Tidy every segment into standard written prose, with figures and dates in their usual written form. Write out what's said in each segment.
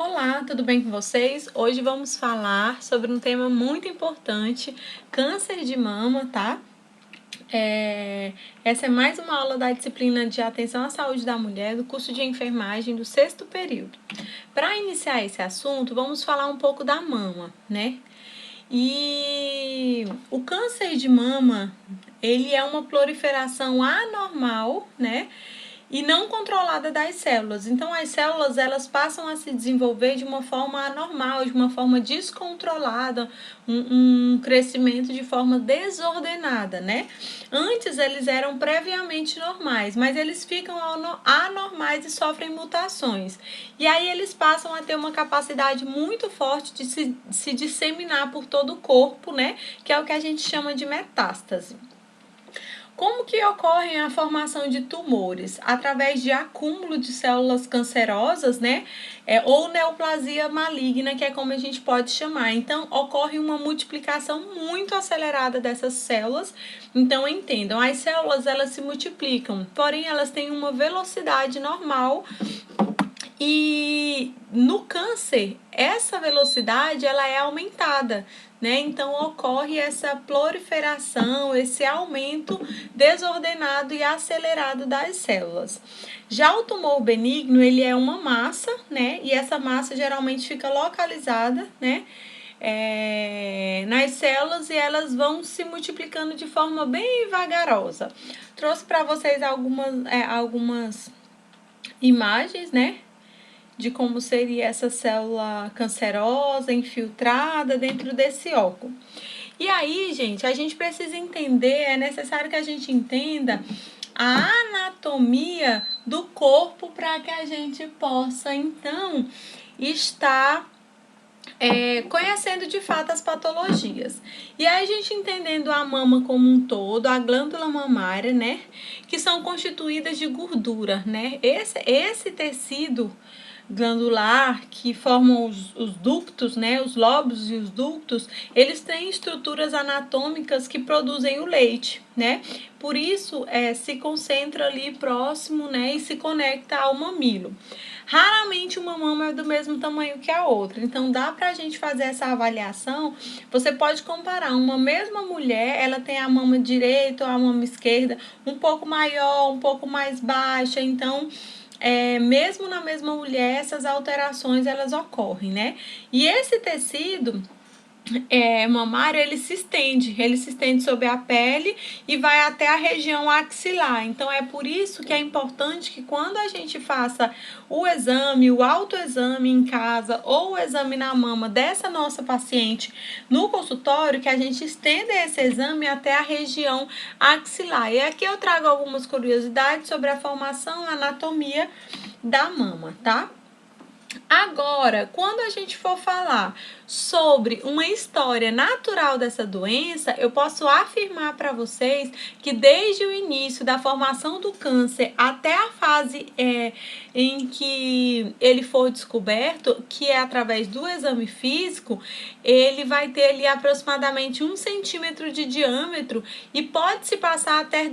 Olá, tudo bem com vocês? Hoje vamos falar sobre um tema muito importante, câncer de mama, tá? Essa é mais uma aula da disciplina de Atenção à Saúde da Mulher do curso de enfermagem do 6º período. Para iniciar esse assunto, vamos falar um pouco da mama, né? E o câncer de mama, ele é uma proliferação anormal, né? E não controlada das células. Então, as células, elas passam a se desenvolver de uma forma anormal, de uma forma descontrolada, um crescimento de forma desordenada, né? Antes, eles eram previamente normais, mas eles ficam anormais e sofrem mutações. E aí, eles passam a ter uma capacidade muito forte de se disseminar por todo o corpo, né? Que é o que a gente chama de metástase. Como que ocorre a formação de tumores? Através de acúmulo de células cancerosas, né? Ou neoplasia maligna, que é como a gente pode chamar. Então, ocorre uma multiplicação muito acelerada dessas células. Então, entendam, as células, elas se multiplicam, porém, elas têm uma velocidade normal. E no câncer, essa velocidade ela é aumentada, né? Então ocorre essa proliferação, esse aumento desordenado e acelerado das células. Já o tumor benigno, ele é uma massa, né? E essa massa geralmente fica localizada, né? Nas células e elas vão se multiplicando de forma bem vagarosa. Trouxe para vocês algumas imagens, né? De como seria essa célula cancerosa, infiltrada dentro desse órgão. E aí, gente, a gente precisa entender, é necessário que a gente entenda a anatomia do corpo para que a gente possa, então, estar conhecendo de fato as patologias. E aí a gente entendendo a mama como um todo, a glândula mamária, né, que são constituídas de gordura, né, esse tecido glandular que formam os ductos, né, os lóbulos e os ductos, eles têm estruturas anatômicas que produzem o leite, né? Por isso se concentra ali próximo, né, e se conecta ao mamilo. Raramente uma mama é do mesmo tamanho que a outra, então dá pra gente fazer essa avaliação. Você pode comparar uma mesma mulher, ela tem a mama direita ou a mama esquerda um pouco maior, um pouco mais baixa, então mesmo na mesma mulher, essas alterações elas ocorrem, né? E esse tecido mamário, ele se estende sobre a pele e vai até a região axilar. Então, é por isso que é importante que quando a gente faça o exame, o autoexame em casa ou o exame na mama dessa nossa paciente no consultório, que a gente estenda esse exame até a região axilar. E aqui eu trago algumas curiosidades sobre a formação, a anatomia da mama, tá? Agora, quando a gente for falar sobre uma história natural dessa doença, eu posso afirmar para vocês que desde o início da formação do câncer até a fase em que ele for descoberto, que é através do exame físico, ele vai ter ali aproximadamente 1 centímetro de diâmetro e pode se passar até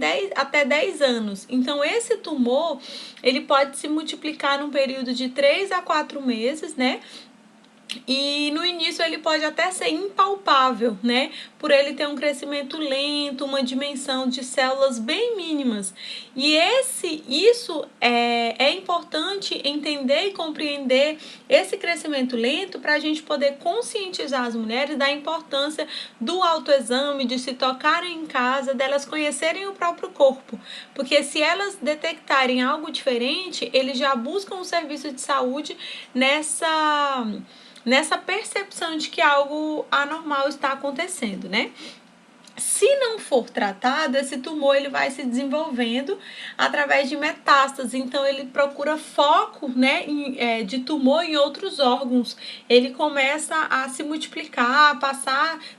10 anos. Então, esse tumor, ele pode se multiplicar num período de 3 a 4 meses, né? E no início ele pode até ser impalpável, né? Por ele ter um crescimento lento, uma dimensão de células bem mínimas. E isso é importante entender e compreender esse crescimento lento para a gente poder conscientizar as mulheres da importância do autoexame, de se tocarem em casa, delas conhecerem o próprio corpo. Porque se elas detectarem algo diferente, eles já buscam um serviço de saúde nessa percepção de que algo anormal está acontecendo, né? Se não for tratado, esse tumor ele vai se desenvolvendo através de metástase. Então, ele procura foco, né, de tumor em outros órgãos. Ele começa a se multiplicar,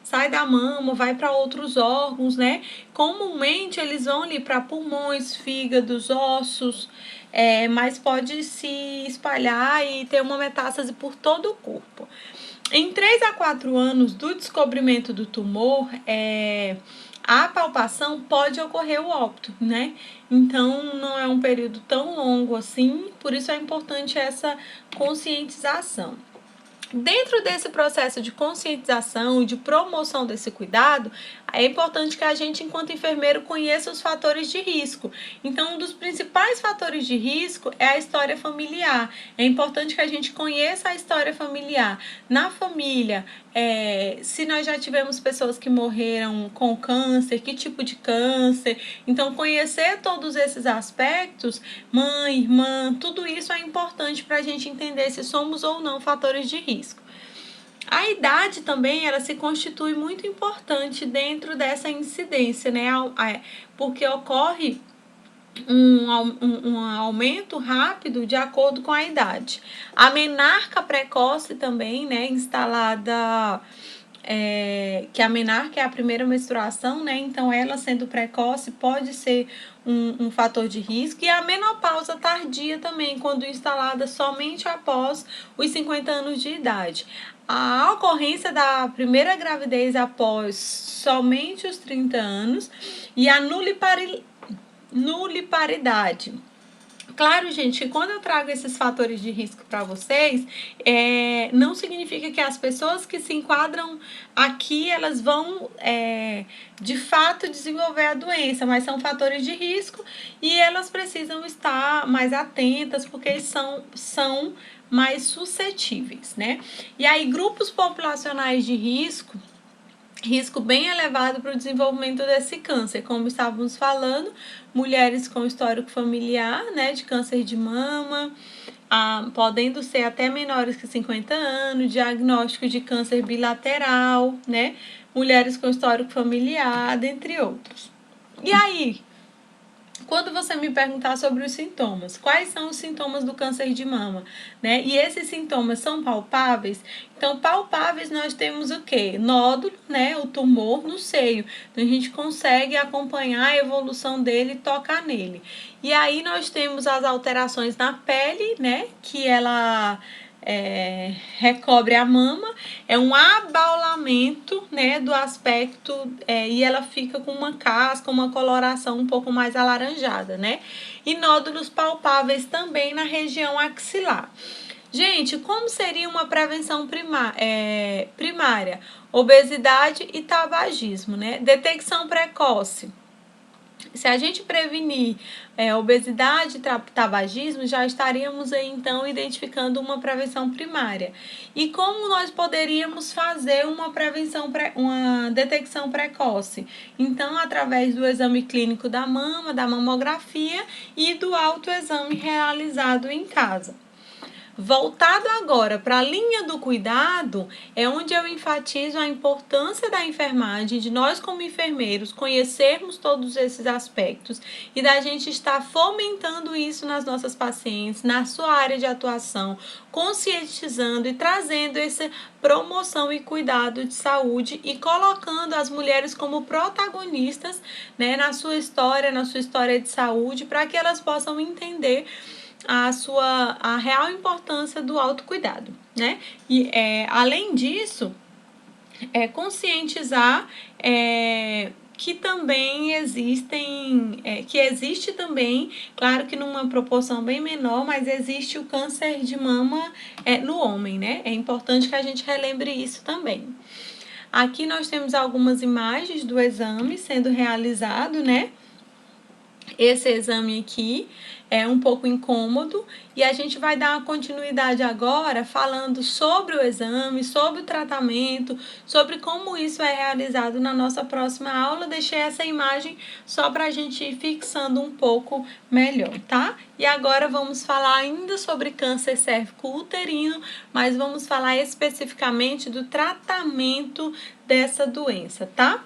sai da mama, vai para outros órgãos, né? Comumente, eles vão ali para pulmões, fígados, ossos, mas pode se espalhar e ter uma metástase por todo o corpo. Em 3 a 4 anos do descobrimento do tumor, a palpação pode ocorrer o óbito, né? Então, não é um período tão longo assim, por isso é importante essa conscientização. Dentro desse processo de conscientização, de promoção desse cuidado, é importante que a gente, enquanto enfermeiro, conheça os fatores de risco. Então, um dos principais fatores de risco é a história familiar. É importante que a gente conheça a história familiar. Na família, se nós já tivemos pessoas que morreram com câncer, que tipo de câncer. Então, conhecer todos esses aspectos, mãe, irmã, tudo isso é importante para a gente entender se somos ou não fatores de risco. A idade também, ela se constitui muito importante dentro dessa incidência, né? Porque ocorre um aumento rápido de acordo com a idade. A menarca precoce também, né, instalada, que a menarca é a primeira menstruação, né, então ela sendo precoce pode ser um fator de risco, e a menopausa tardia também, quando instalada somente após os 50 anos de idade. A ocorrência da primeira gravidez após somente os 30 anos e a nuliparidade. Claro, gente, que quando eu trago esses fatores de risco para vocês, não significa que as pessoas que se enquadram aqui, elas vão, de fato, desenvolver a doença, mas são fatores de risco e elas precisam estar mais atentas, porque são mais suscetíveis, né? E aí, grupos populacionais de risco bem elevado para o desenvolvimento desse câncer, como estávamos falando, mulheres com histórico familiar, né, de câncer de mama, podendo ser até menores que 50 anos, diagnóstico de câncer bilateral, né, mulheres com histórico familiar, dentre outros. E aí, quando você me perguntar sobre os sintomas, quais são os sintomas do câncer de mama, né? E esses sintomas são palpáveis? Então, palpáveis nós temos o quê? Nódulo, né? O tumor no seio. Então, a gente consegue acompanhar a evolução dele e tocar nele. E aí nós temos as alterações na pele, né? Que ela recobre a mama, é um abaulamento, né, do aspecto, e ela fica com uma casca, uma coloração um pouco mais alaranjada, né? E nódulos palpáveis também na região axilar. Gente, como seria uma prevenção primária? Obesidade e tabagismo, né? Detecção precoce. Se a gente prevenir obesidade e tabagismo, já estaríamos aí, então, identificando uma prevenção primária. E como nós poderíamos fazer uma detecção precoce? Então, através do exame clínico da mama, da mamografia e do autoexame realizado em casa. Voltado agora para a linha do cuidado, é onde eu enfatizo a importância da enfermagem, de nós como enfermeiros conhecermos todos esses aspectos e da gente estar fomentando isso nas nossas pacientes, na sua área de atuação, conscientizando e trazendo essa promoção e cuidado de saúde e colocando as mulheres como protagonistas, né, na sua história de saúde, para que elas possam entender a real importância do autocuidado, né? E além disso, conscientizar que também que existe também, claro que numa proporção bem menor, mas existe o câncer de mama no homem, né? É importante que a gente relembre isso também. Aqui nós temos algumas imagens do exame sendo realizado, né? Esse exame aqui é um pouco incômodo e a gente vai dar uma continuidade agora falando sobre o exame, sobre o tratamento, sobre como isso é realizado na nossa próxima aula. Deixei essa imagem só para a gente ir fixando um pouco melhor, tá? E agora vamos falar ainda sobre câncer cérvico-uterino, mas vamos falar especificamente do tratamento dessa doença, tá?